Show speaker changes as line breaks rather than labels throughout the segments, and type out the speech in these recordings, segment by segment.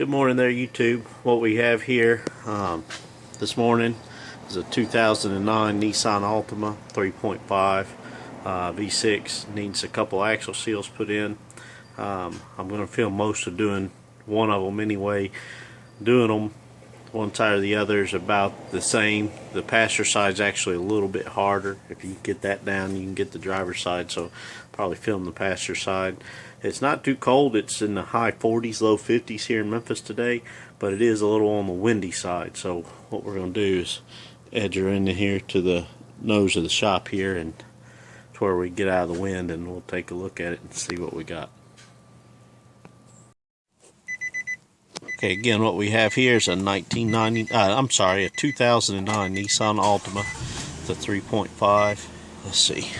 Good morning there, YouTube. What we have here this morning is a 2009 Nissan Altima 3.5 V6. Needs a couple axle seals put in. I'm going to film most of doing one of them anyway. Doing them one side or the other is about the same. The passenger side is actually a little bit harder. If you get that down, you can get the driver's side, so probably film the passenger side. It's not too cold. It's in the high 40s, low 50s here in Memphis today, but it is a little on the windy side. So what we're going to do is edge her in here to the nose of the shop here, and to where we get out of the wind, and we'll take a look at it and see what we got. Okay, again, what we have here is a 2009 Nissan Altima, the 3.5. Let's see,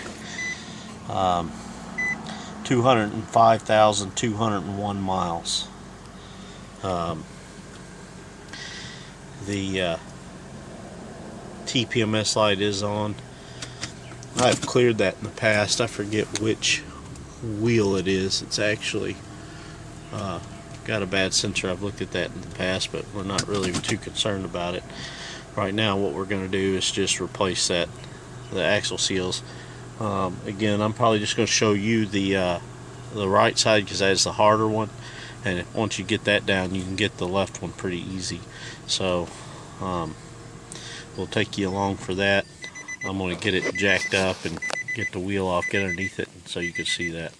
205,201 miles. The TPMS light is on. I've cleared that in the past. I forget which wheel it is. It's actually got a bad sensor. I've looked at that in the past, but we're not really too concerned about it. Right now what we're going to do is just replace the axle seals. Again, I'm probably just going to show you the right side because that is the harder one, and once you get that down you can get the left one pretty easy. So we'll take you along for that. I'm going to get it jacked up and get the wheel off, get underneath it, so you can see that.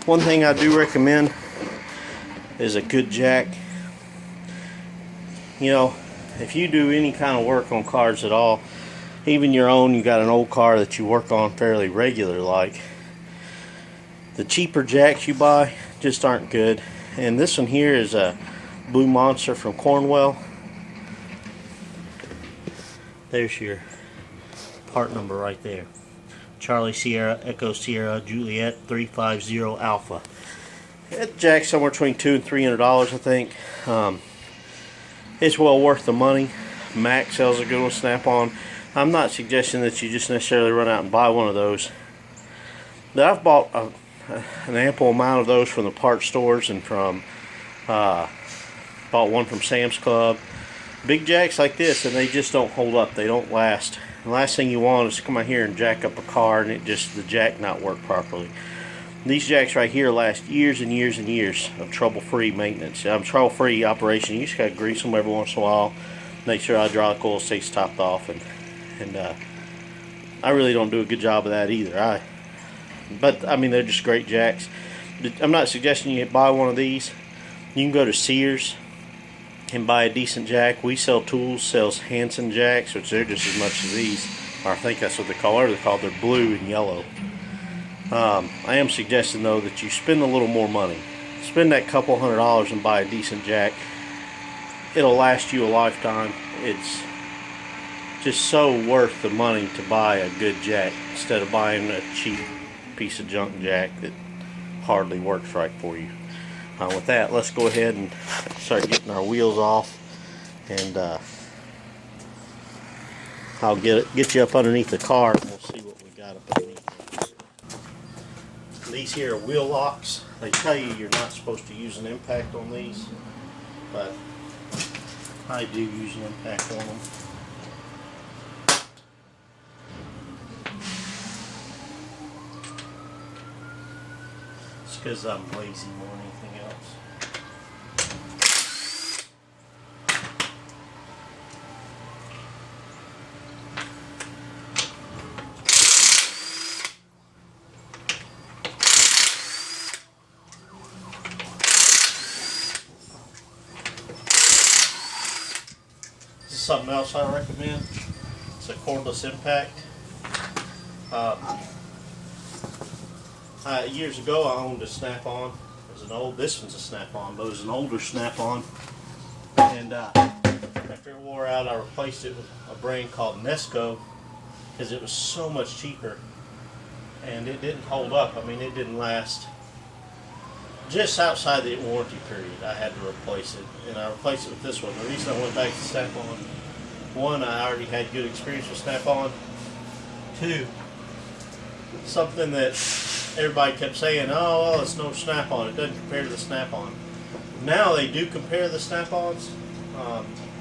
One thing I do recommend is a good jack. You know, if you do any kind of work on cars at all, even your own, you got an old car that you work on fairly regular, like, the cheaper jacks you buy just aren't good. And this one here is a Blue Monster from Cornwell. There's your part number right there. Charlie Sierra Echo Sierra Juliet 350 Alpha. That jack's somewhere between $200 and $300, I think. It's well worth the money. Mac sells a good one, Snap-on. I'm not suggesting that you just necessarily run out and buy one of those. But I've bought an ample amount of those from the parts stores, and from bought one from Sam's Club. Big jacks like this, and they just don't hold up. They don't last. The last thing you want is to come out here and jack up a car and the jack not work properly. These jacks right here last years and years and years of trouble-free maintenance. Trouble-free operation. You just got to grease them every once in a while. Make sure hydraulic oil stays topped off, and I really don't do a good job of that either. But I mean, they're just great jacks. I'm not suggesting you buy one of these. You can go to Sears and buy a decent jack. We Sell Tools sells Hanson jacks, which they're just as much as these, or I think that's what they call it. They're called. They're blue and yellow. I am suggesting though that you spend a little more money. Spend that couple $100s and buy a decent jack. It'll last you a lifetime. It's just so worth the money to buy a good jack instead of buying a cheap piece of junk jack that hardly works right for you. With that, let's go ahead and start getting our wheels off, and I'll get you up underneath the car and we'll see what we got up underneath. These here are wheel locks. They tell you you're not supposed to use an impact on these, but I do use an impact on them. It's because I'm lazy more than anything else. Something else I recommend. It's a cordless impact. Years ago I owned a Snap-on. This one's a Snap-on, but it was an older Snap-on. And after it wore out, I replaced it with a brand called Nesco because it was so much cheaper, and it didn't hold up. I mean, it didn't last. Just outside the warranty period, I had to replace it, and I replaced it with this one. The reason I went back to Snap-on, one, I already had good experience with Snap-on. Two, something that everybody kept saying, oh, well, it's no Snap-on, it doesn't compare to the Snap-on. Now they do compare the Snap-ons.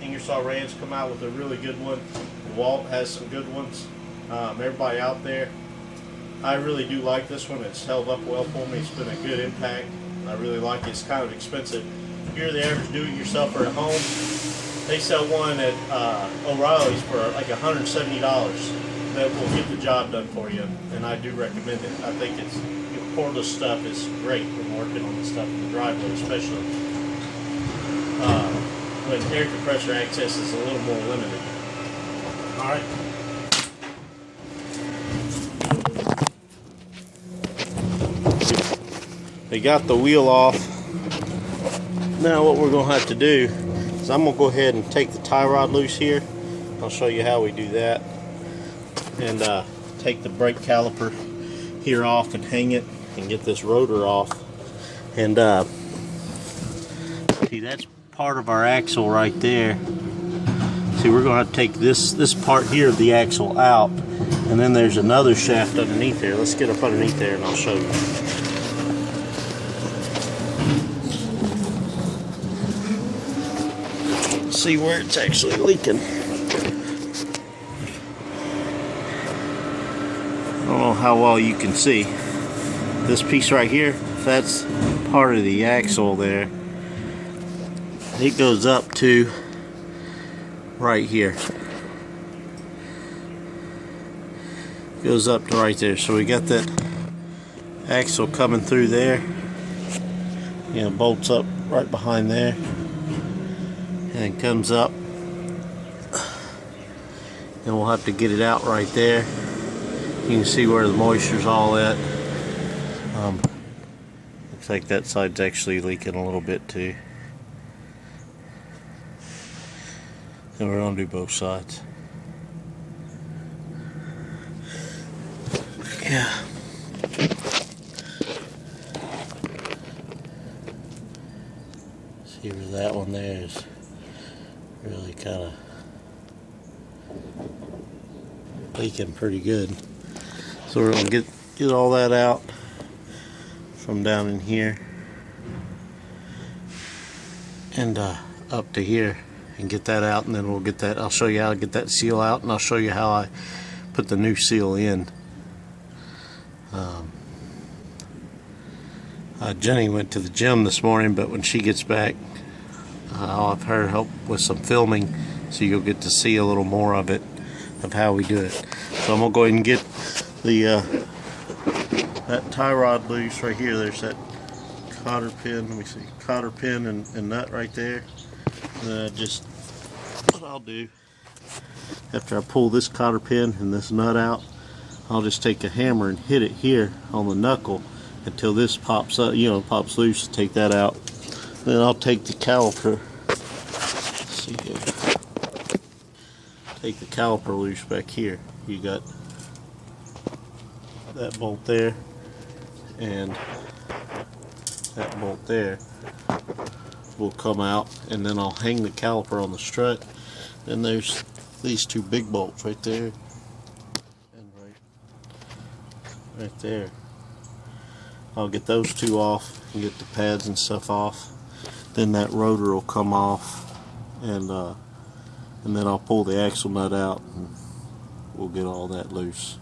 Ingersoll Rand's come out with a really good one. Walt has some good ones. Everybody out there, I really do like this one. It's held up well for me. It's been a good impact. I really like it. It's kind of expensive. If you're the average do-it-yourselfer at home, they sell one at O'Reilly's for like $170 that will get the job done for you, and I do recommend it. I think it's cordless stuff is great when working on the stuff in the driveway, especially when air compressor access is a little more limited. All right. We got the wheel off. Now what we're going to have to do is I'm going to go ahead and take the tie rod loose here. I'll show you how we do that. And take the brake caliper here off and hang it and get this rotor off. And see, that's part of our axle right there. See, we're going to have to take this part here of the axle out, and then there's another shaft underneath there. Let's get up underneath there and I'll show you. See where it's actually leaking. I don't know how well you can see. This piece right here, that's part of the axle there. It goes up to right here. Goes up to right there. So we got that axle coming through there. You know, bolts up right behind there. And comes up, and we'll have to get it out right there. You can see where the moisture's all at. Looks like that side's actually leaking a little bit too. And we're going to do both sides. Yeah. See where that one there is really kind of leaking pretty good. So we're going to get all that out from down in here and up to here and get that out, and then we'll get that. I'll show you how to get that seal out, and I'll show you how I put the new seal in. Jenny went to the gym this morning, but when she gets back, I'll have her help with some filming, so you'll get to see a little more of it, of how we do it. So I'm gonna go ahead and get the that tie rod loose right here. There's that cotter pin. Let me see, cotter pin and nut right there. And then just what I'll do after I pull this cotter pin and this nut out, I'll just take a hammer and hit it here on the knuckle until this pops up, pops loose. Take that out. Then I'll take the caliper. Let's see here. Take the caliper loose back here. You got that bolt there and that bolt there will come out, and then I'll hang the caliper on the strut. Then there's these two big bolts right there and right there. I'll get those two off and get the pads and stuff off. Then that rotor will come off, and then I'll pull the axle nut out and we'll get all that loose.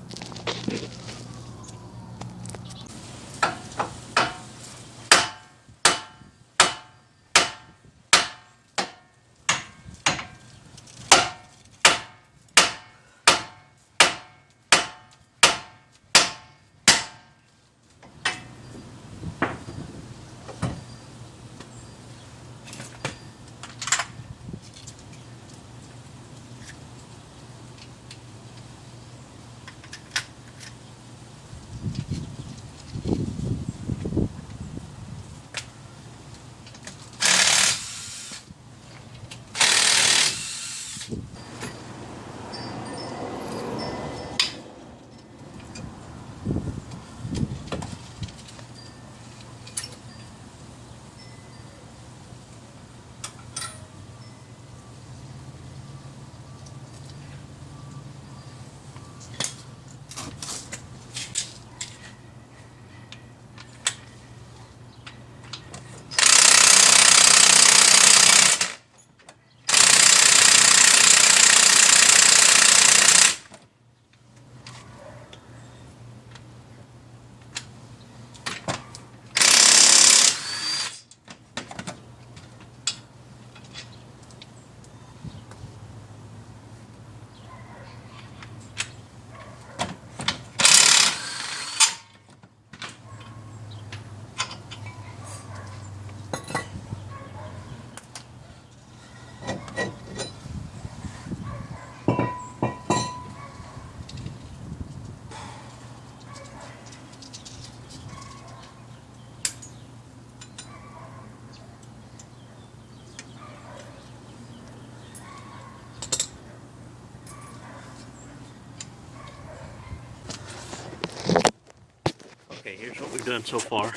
Okay, here's what we've done so far.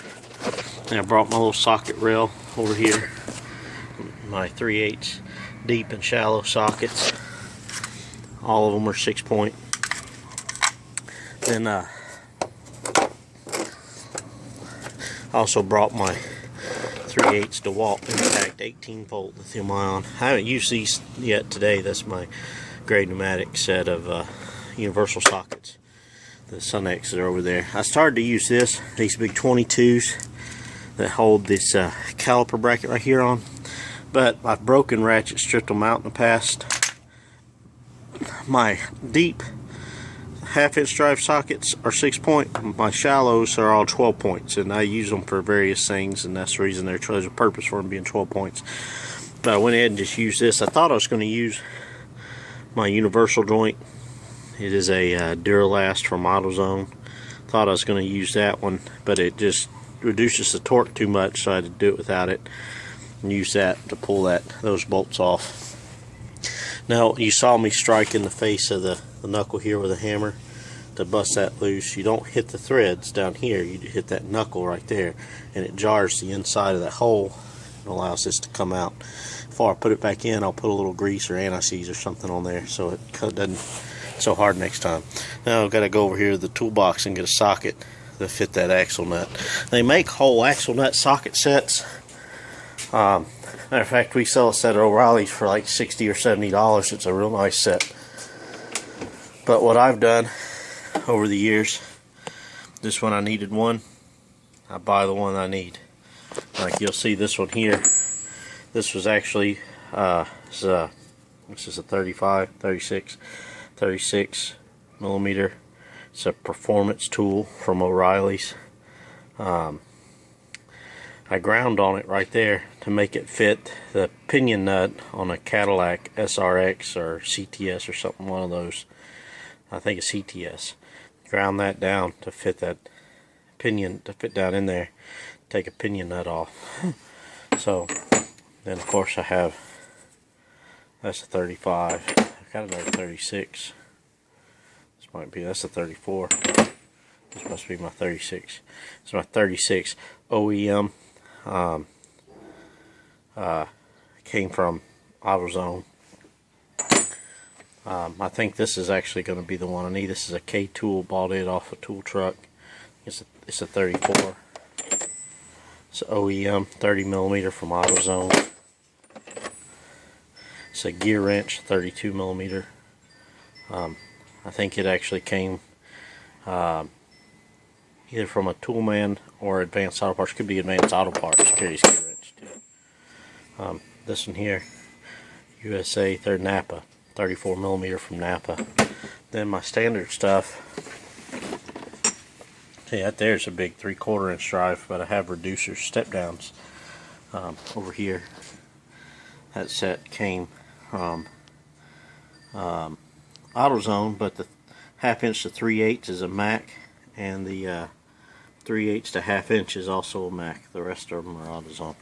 And I brought my little socket rail over here. My 3/8 deep and shallow sockets. All of them are 6-point. Then I also brought my 3/8 DeWalt Impact 18-volt lithium ion. I haven't used these yet today. That's my Gray Pneumatic set of universal sockets. The Sun-X are over there. I started to use these big 22s that hold this caliper bracket right here on, but I've broken ratchet stripped them out in the past. My deep 1/2-inch drive sockets are 6-point. My shallows are all 12 points, and I use them for various things, and that's the reason there's a purpose for them being 12 points. But I went ahead and just used this. I thought I was going to use my universal joint. It is a Duralast from AutoZone. Thought I was going to use that one, but it just reduces the torque too much, so I had to do it without it and use that to pull those bolts off. Now, you saw me strike in the face of the knuckle here with a hammer to bust that loose. You don't hit the threads down here, you hit that knuckle right there, and it jars the inside of that hole and allows this to come out. Before I put it back in, I'll put a little grease or anti-seize or something on there so it doesn't so hard next time. Now I've got to go over here to the toolbox and get a socket to fit that axle nut. They make whole axle nut socket sets. Matter of fact, we sell a set at O'Reilly's for like $60 or $70. It's a real nice set. But what I've done over the years, this one I needed one, I buy the one I need. Like you'll see this one here. This was actually this is a 36 millimeter. It's a performance tool from O'Reilly's. I ground on it right there to make it fit the pinion nut on a Cadillac SRX or CTS or something, one of those. I think it's CTS. ground that down to fit that pinion, to fit down in there, take a pinion nut off. So then of course I have, that's a 35, I got another 36, this might be, that's a 34, this must be my 36, it's my 36 OEM, came from AutoZone. I think this is actually going to be the one I need. This is a K-Tool, bought it off a tool truck. It's a 34. It's an OEM 30mm from AutoZone. It's a gear wrench 32mm. I think it actually came either from a Toolman or Advanced Auto Parts. Could be Advanced Auto Parts carries gear wrench too. This one here, USA, they're Napa. 34mm from Napa. Then my standard stuff, see that there's a big 3/4 inch drive, but I have reducers, step downs over here. That set came from AutoZone, but the 1/2 inch to 3/8 is a Mac, and the 3/8 to 1/2 inch is also a Mac. The rest of them are AutoZone.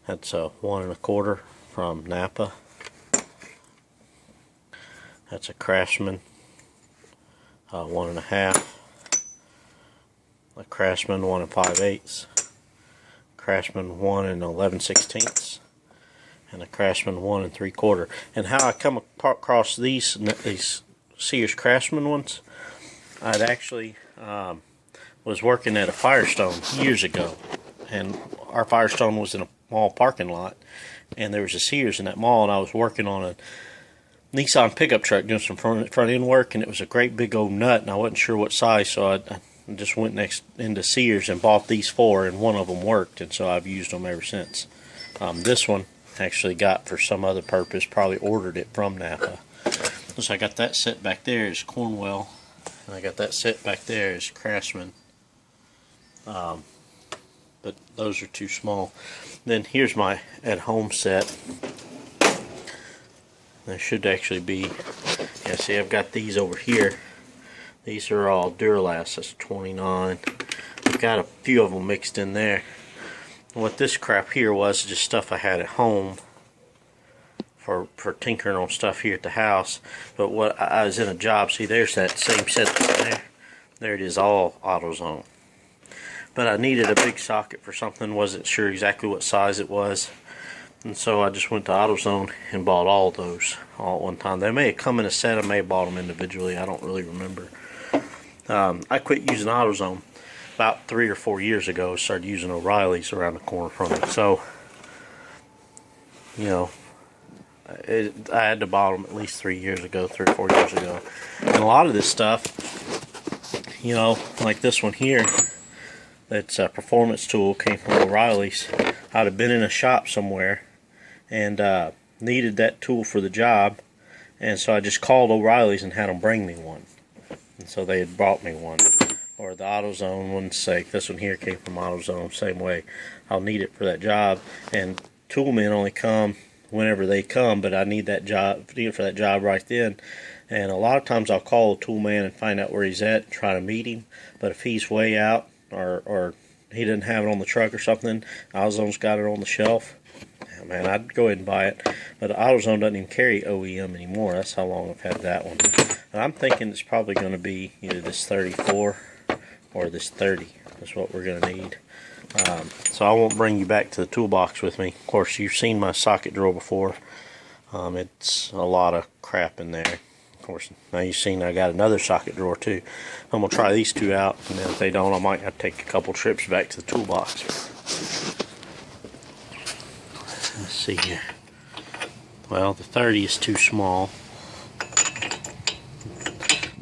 That's a 1 1/4 from Napa. That's a Craftsman 1 1/2, a Craftsman 1 5/8, Craftsman 1 11/16, and a Craftsman 1 3/4. And how I come across these Sears Craftsman ones, I'd actually was working at a Firestone years ago, and our Firestone was in a mall parking lot, and there was a Sears in that mall, and I was working on a Nissan pickup truck doing some front end work, and it was a great big old nut, and I wasn't sure what size, so I just went next into Sears and bought these 4, and one of them worked, and so I've used them ever since. This one actually got for some other purpose, probably ordered it from Napa. So I got that set back there is Cornwell, and I got that set back there is Craftsman, but those are too small. Then here's my at-home set. There should actually be, yeah, see I've got these over here. These are all Duralast, that's 29. I've got a few of them mixed in there. What this crap here was just stuff I had at home for tinkering on stuff here at the house. But what I was in a job, see there's that same set that's there. There it is, all AutoZone. But I needed a big socket for something, wasn't sure exactly what size it was. And so I just went to AutoZone and bought all of those all at one time. They may have come in a set, I may have bought them individually, I don't really remember. I quit using AutoZone about 3 or 4 years ago. Started using O'Reilly's around the corner from me. So, you know, I had to buy them at least 3 or 4 years ago. And a lot of this stuff, you know, like this one here, that's a performance tool, came from O'Reilly's. I'd have been in a shop somewhere and needed that tool for the job, and so I just called O'Reilly's and had them bring me one, and so they had brought me one. Or the AutoZone one's sake, this one here came from AutoZone, same way. I'll need it for that job, and toolmen only come whenever they come, but I need it for that job right then. And a lot of times I'll call a toolman and find out where he's at, try to meet him, but if he's way out or he didn't have it on the truck or something, AutoZone's got it on the shelf, man, I'd go ahead and buy it. But AutoZone doesn't even carry OEM anymore. That's how long I've had that one. And I'm thinking it's probably going to be either this 34 or this 30. That's what we're going to need. So I won't bring you back to the toolbox with me. Of course, you've seen my socket drawer before. It's a lot of crap in there. Of course, now you've seen I got another socket drawer too. I'm going to try these two out, and then if they don't, I might have to take a couple trips back to the toolbox. Let's see here. Well, the 30 is too small.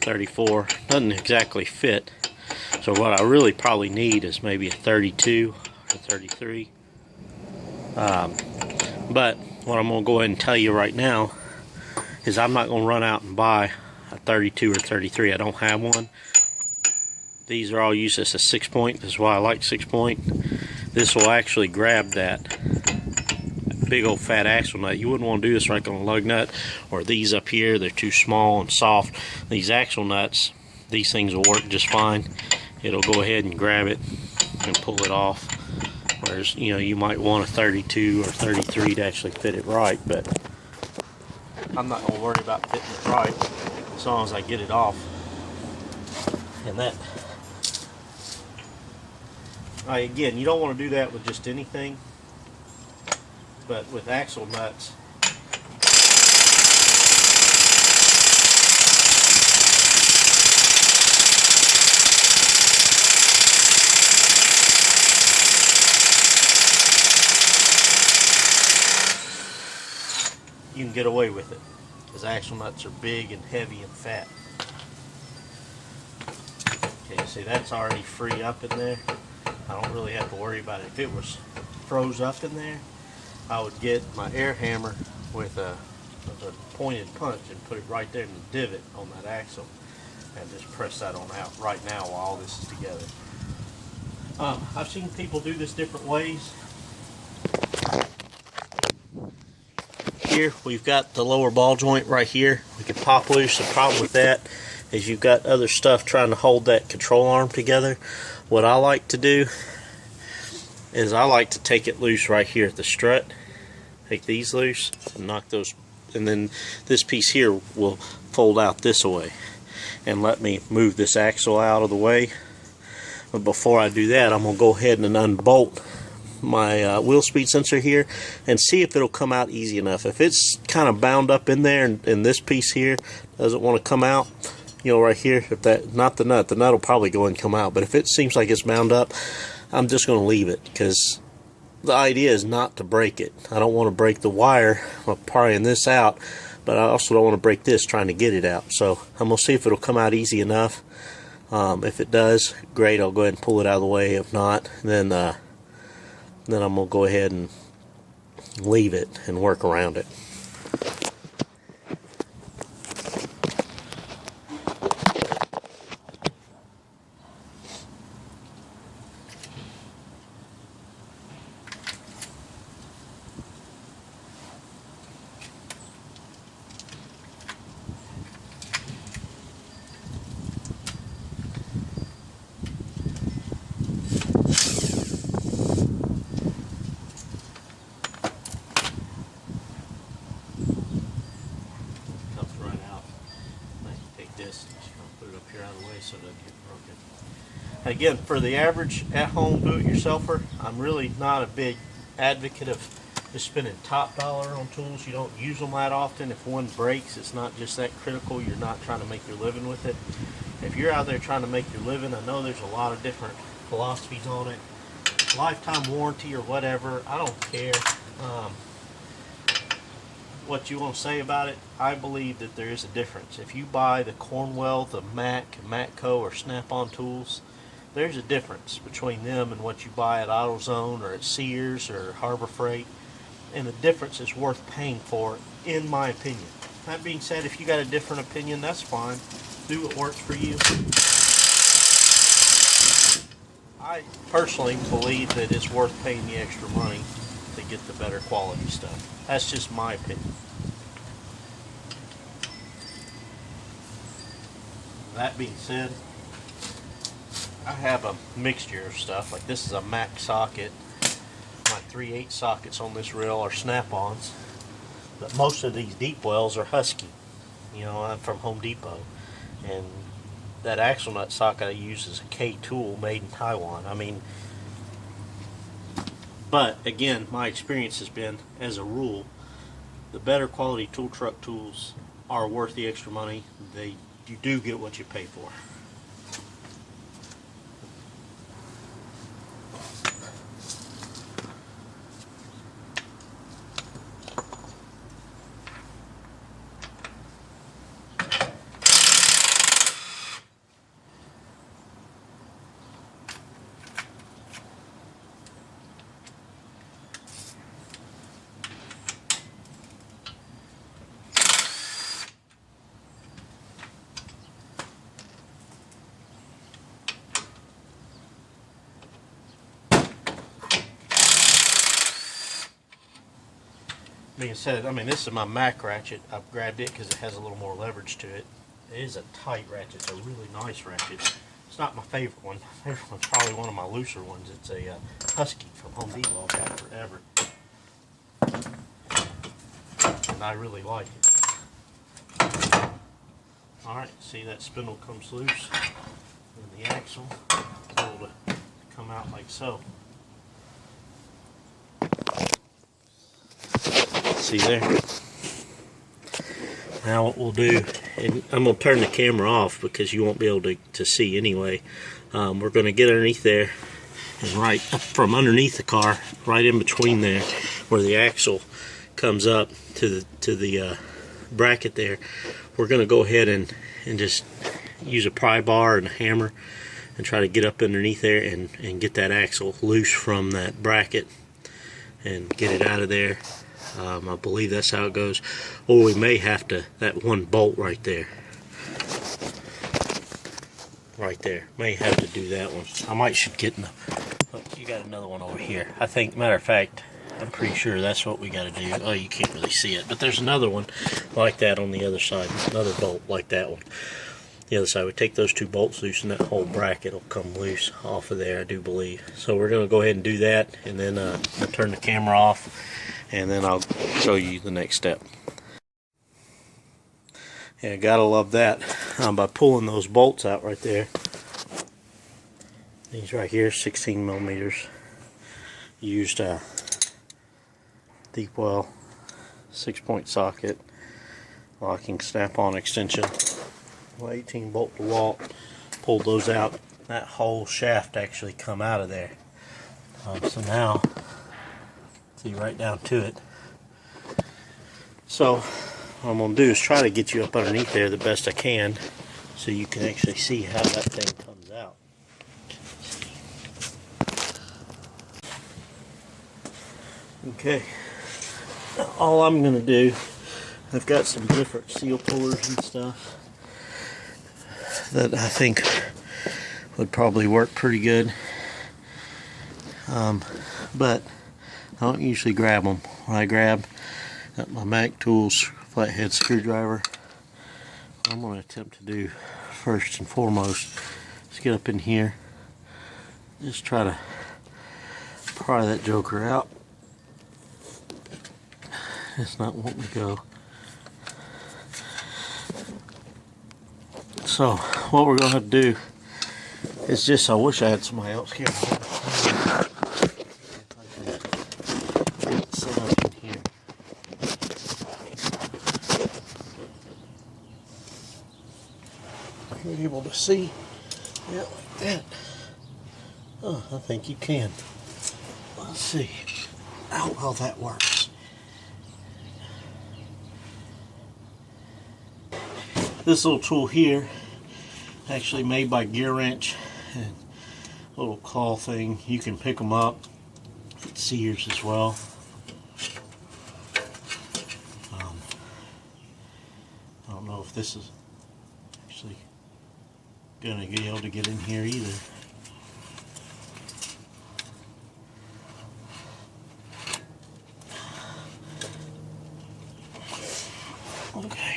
34 doesn't exactly fit. So what I really probably need is maybe a 32 or 33. But what I'm going to go ahead and tell you right now is I'm not going to run out and buy a 32 or 33. I don't have one. These are all used as a 6-point. This is why I like 6-point. This will actually grab that big old fat axle nut. You wouldn't want to do this right on a lug nut, or these up here, they're too small and soft. These axle nuts, these things will work just fine. It'll go ahead and grab it and pull it off. Whereas, you know, you might want a 32 or 33 to actually fit it right, but I'm not going to worry about fitting it right as long as I get it off. And that, again, you don't want to do that with just anything, but with axle nuts, you can get away with it, because axle nuts are big and heavy and fat. Okay, see, that's already free up in there. I don't really have to worry about it. If it was froze up in there, I would get my air hammer with a pointed punch and put it right there in the divot on that axle and just press that on out right now while all this is together. I've seen people do this different ways. Here we've got the lower ball joint right here. We can pop loose. The problem with that is you've got other stuff trying to hold that control arm together. What I like to do is I like to take it loose right here at the strut. Take these loose and knock those, and then this piece here will fold out this way and let me move this axle out of the way. But before I do that, I'm going to go ahead and unbolt my wheel speed sensor here and see if it'll come out easy enough. If it's kind of bound up in there and this piece here doesn't want to come out, you know, right here, if that, not the nut will probably go and come out, but if it seems like it's bound up, I'm just going to leave it, because the idea is not to break it. I don't want to break the wire by prying this out, but I also don't want to break this trying to get it out. So I'm going to see if it'll come out easy enough. If it does, great, I'll go ahead and pull it out of the way. If not, then I'm going to go ahead and leave it and work around it. So it doesn't get broken. Again, for the average at-home do-it-yourselfer, I'm really not a big advocate of just spending top dollar on tools. You don't use them that often. If one breaks, it's not just that critical. You're not trying to make your living with it. If you're out there trying to make your living, I know there's a lot of different philosophies on it. Lifetime warranty or whatever, I don't care what you want to say about it. I believe that there is a difference. If you buy the Cornwell, the Mac, Matco, or Snap-on tools, there's a difference between them and what you buy at AutoZone or at Sears or Harbor Freight, and the difference is worth paying for, in my opinion. That being said, if you got a different opinion, that's fine. Do what works for you. I personally believe that it's worth paying the extra money to get the better quality stuff. That's just my opinion. That being said, I have a mixture of stuff. Like this is a Mac socket. My 3/8 sockets on this reel are Snap-ons, but most of these deep wells are Husky. You know, I'm from Home Depot, and that axle nut socket I use is a K tool made in Taiwan. I mean, but again, my experience has been, as a rule, the better quality tool truck tools are worth the extra money. You do get what you pay for. Being said, I mean, this is my Mac ratchet. I've grabbed it because it has a little more leverage to it, It is a tight ratchet. It's a really nice ratchet. It's not my favorite one. My favorite one's probably one of my looser ones. It's a Husky from Home Depot. I've had forever. And I really like it. Alright, see that spindle comes loose. And the axle is able to come out like so. See there? Now what we'll do, and I'm going to turn the camera off because you won't be able to see anyway. We're going to get underneath there, and right up from underneath the car, right in between there, where the axle comes up to the bracket there, we're going to go ahead and just use a pry bar and a hammer and try to get up underneath there and get that axle loose from that bracket and get it out of there. I believe that's how it goes. Or we may have to, that one bolt right there. Right there. May have to do that one. I might should get in the, look, you got another one over here. I think, matter of fact, I'm pretty sure that's what we got to do. Oh, you can't really see it. But there's another one like that on the other side. Another bolt like that one. The other side, we take those two bolts loose and that whole bracket will come loose off of there, I do believe. So we're going to go ahead and do that, and then I'll turn the camera off, and then I'll show you the next step. Yeah, gotta love that. By pulling those bolts out right there. These right here, 16 millimeters. Used deep well 6-point socket, locking snap-on extension, 18 bolt to walt. Pulled those out. That whole shaft actually come out of there. So now, see right down to it. So what I'm going to do is try to get you up underneath there the best I can, so you can actually see how that thing comes out. Okay, all I'm going to do, I've got some different seal pullers and stuff that I think would probably work pretty good, but I don't usually grab them. When I grab my Mac Tools flathead screwdriver, what I'm going to attempt to do first and foremost is get up in here, just try to pry that joker out. It's not wanting to go. So what we're going to do is just, I wish I had somebody else here. Set up in here. You're able to see it like that. Oh, I think you can. Let's see how well that works. This little tool here, actually made by Gear Wrench, and a little claw thing. You can pick them up. It's sears as well. I don't know if this is actually gonna be able to get in here either. Okay.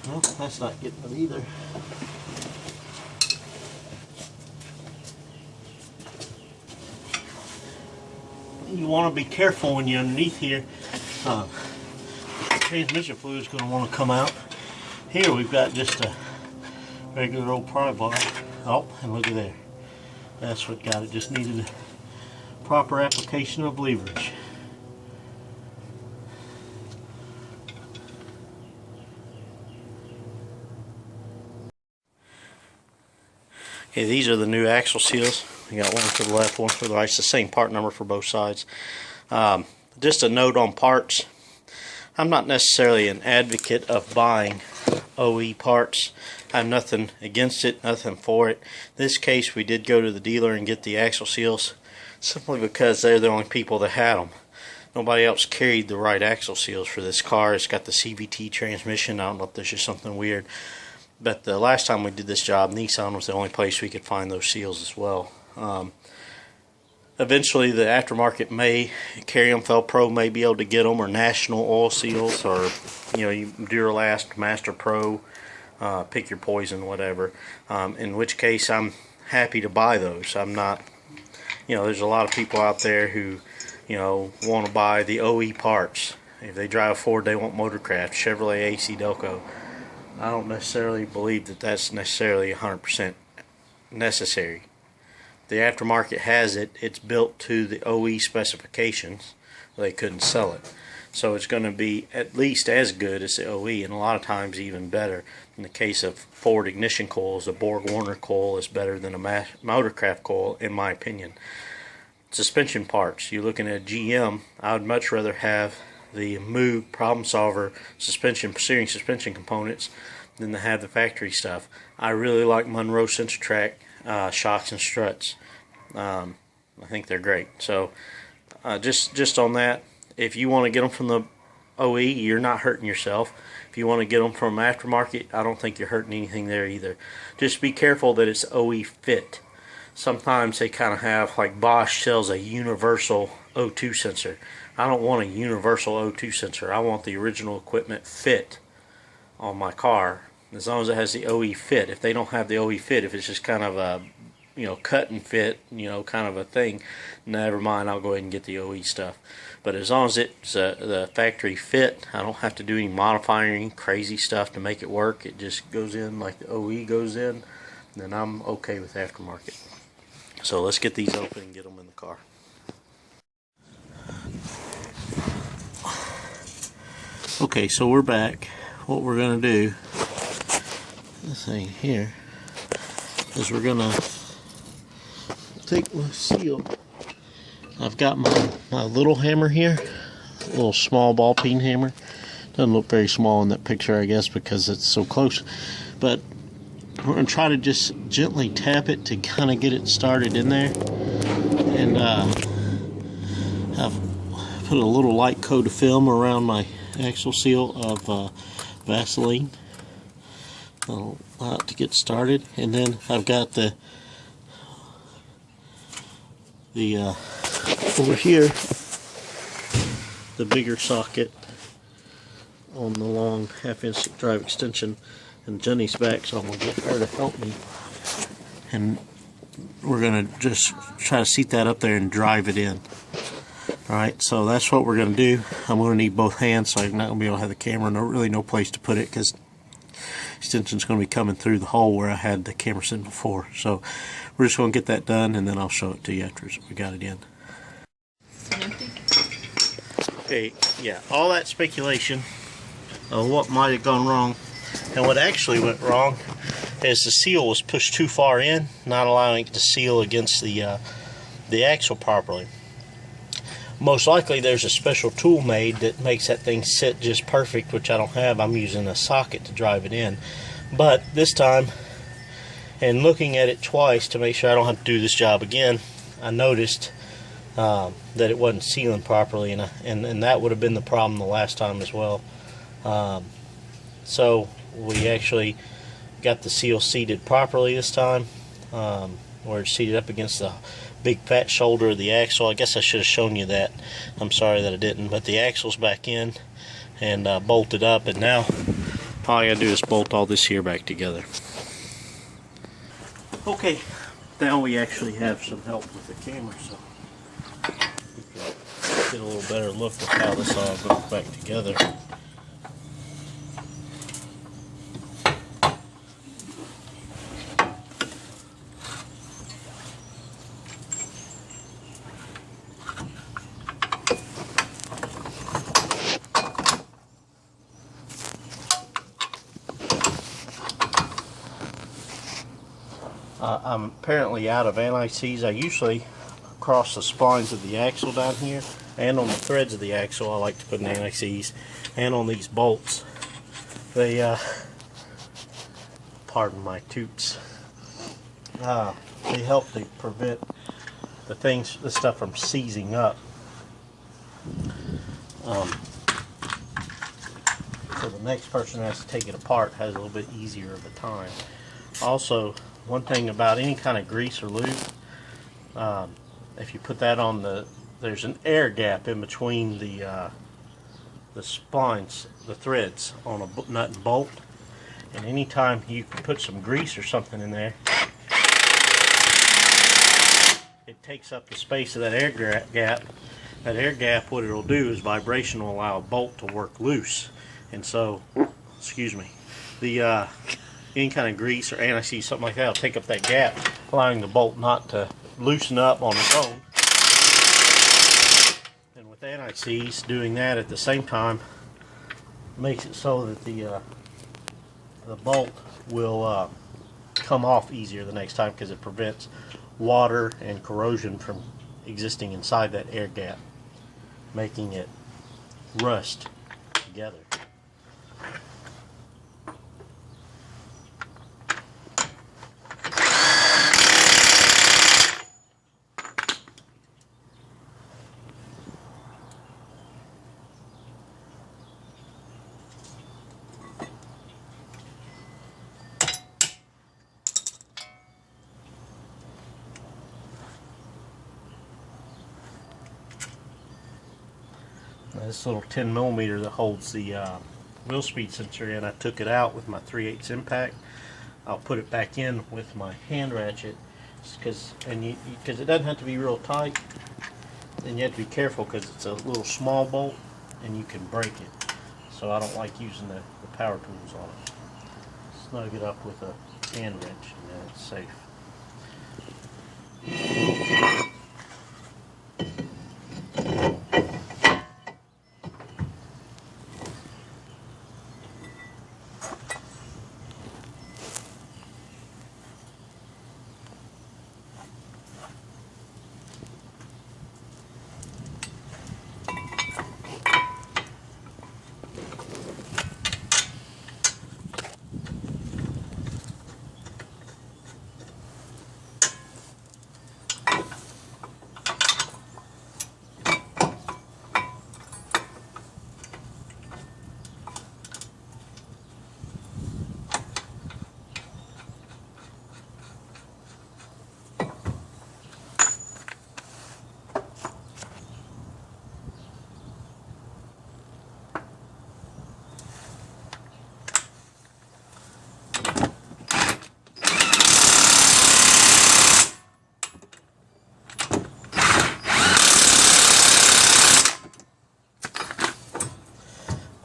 Well, that's not getting it either. You want to be careful when you're underneath here. Transmission fluid is going to want to come out. Here we've got just a regular old pry bar. Oh, and look at there. That's what got it. Just needed a proper application of leverage. Okay, these are the new axle seals. We got one for the left, one for the right. It's the same part number for both sides. Just a note on parts. I'm not necessarily an advocate of buying OE parts. I have nothing against it, nothing for it. In this case, we did go to the dealer and get the axle seals simply because they're the only people that had them. nobody else carried the right axle seals for this car. It's got the CVT transmission. I don't know if there's just something weird. But the last time we did this job, Nissan was the only place we could find those seals as well. Eventually, the aftermarket may, Carry 'em Fel Pro may be able to get them, or National Oil Seals, or Duralast, Master Pro, pick your poison, whatever. In which case, I'm happy to buy those. I'm not, there's a lot of people out there who, want to buy the OE parts. If they drive a Ford, they want Motorcraft, Chevrolet, AC, Delco. I don't necessarily believe that that's necessarily 100% necessary. The aftermarket has it. It's built to the OE specifications. They couldn't sell it. So it's going to be at least as good as the OE, and a lot of times even better. In the case of Ford ignition coils, the Borg-Warner coil is better than a Motorcraft coil, in my opinion. Suspension parts. You're looking at GM. I would much rather have the Moog Problem Solver steering suspension components than to have the factory stuff. I really like Monroe Centratrack shocks and struts. I think they're great. So just on that, if you want to get them from the OE, you're not hurting yourself. If you want to get them from aftermarket, I don't think you're hurting anything there either. Just be careful that it's OE fit. Sometimes they kind of have, like Bosch sells a universal O2 sensor. I don't want a universal O2 sensor. I want the original equipment fit on my car, as long as it has the OE fit. If they don't have the OE fit, if it's just kind of a cut and fit, kind of a thing, never mind, I'll go ahead and get the OE stuff. But as long as it's the factory fit, I don't have to do any modifying, crazy stuff to make it work. It just goes in like the OE goes in, then I'm okay with aftermarket. So let's get these open and get them in the car. Okay, so we're back. What we're going to do, this thing here, is we're going to take my seal. I've got my little hammer here, a little small ball peen hammer. Doesn't look very small in that picture, I guess, because it's so close. But we're going to try to just gently tap it to kind of get it started in there. And I've put a little light coat of film around my axle seal of Vaseline to get started. And then I've got the over here, the bigger socket on the long 1/2-inch drive extension, and Jenny's back, so I'm going to get her to help me, and we're going to just try to seat that up there and drive it in. Alright, so that's what we're going to do. I'm going to need both hands, so I'm not going to be able to have the camera, really no place to put it, because extension's going to be coming through the hole where I had the camera sitting before. So we're just going to get that done, and then I'll show it to you after we got it in. Okay, yeah, all that speculation of what might have gone wrong, and what actually went wrong is the seal was pushed too far in, not allowing it to seal against the axle properly. Most likely there's a special tool made that makes that thing sit just perfect, which I don't have. I'm using a socket to drive it in. But this time, and looking at it twice to make sure I don't have to do this job again, I noticed that it wasn't sealing properly, and that would have been the problem the last time as well. So we actually got the seal seated properly this time, where it's seated up against the big fat shoulder of the axle. I guess I should have shown you that. I'm sorry that I didn't. But the axle's back in and bolted up, and now all I gotta do is bolt all this here back together. Okay, now we actually have some help with the camera, so we can get a little better look at how this all goes back together. I'm apparently out of anti-seize. I usually cross the splines of the axle down here, and on the threads of the axle I like to put an anti-seize, and on these bolts. They, pardon my toots, they help to prevent the stuff from seizing up. So the next person who has to take it apart has a little bit easier of a time. Also, one thing about any kind of grease or lube, if you put that on there's an air gap in between the splines, the threads on a nut and bolt, and anytime you can put some grease or something in there, it takes up the space of that air gap. That air gap, what it'll do is vibration will allow a bolt to work loose, and so, excuse me, the any kind of grease or anti-seize, something like that, will take up that gap, allowing the bolt not to loosen up on its own. And with anti-seize, doing that at the same time makes it so that the bolt will come off easier the next time, because it prevents water and corrosion from existing inside that air gap, making it rust together. This little 10mm that holds the wheel speed sensor in, I took it out with my 3/8 impact. I'll put it back in with my hand ratchet, because it doesn't have to be real tight, and you have to be careful because it's a little small bolt and you can break it. So I don't like using the power tools on it. Snug it up with a hand wrench and then it's safe.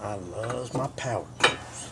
I love my power tools.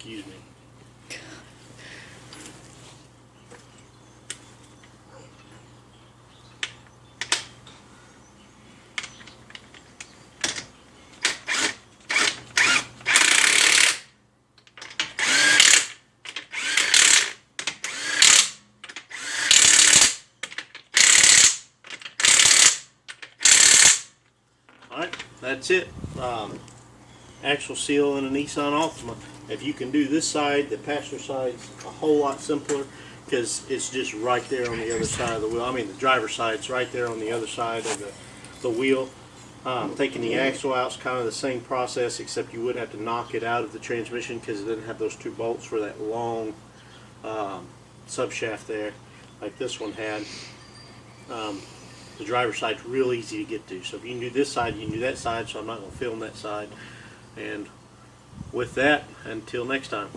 Excuse me. Alright, that's it. Actual seal in a Nissan Altima. If you can do this side, the passenger side's a whole lot simpler because it's just right there on the other side of the wheel. I mean, the driver's side's right there on the other side of the wheel. Taking the axle out is kind of the same process, except you would have to knock it out of the transmission because it doesn't have those two bolts for that long subshaft there, like this one had. The driver's side's real easy to get to. So if you can do this side, you can do that side, so I'm not going to film that side. And with that, until next time.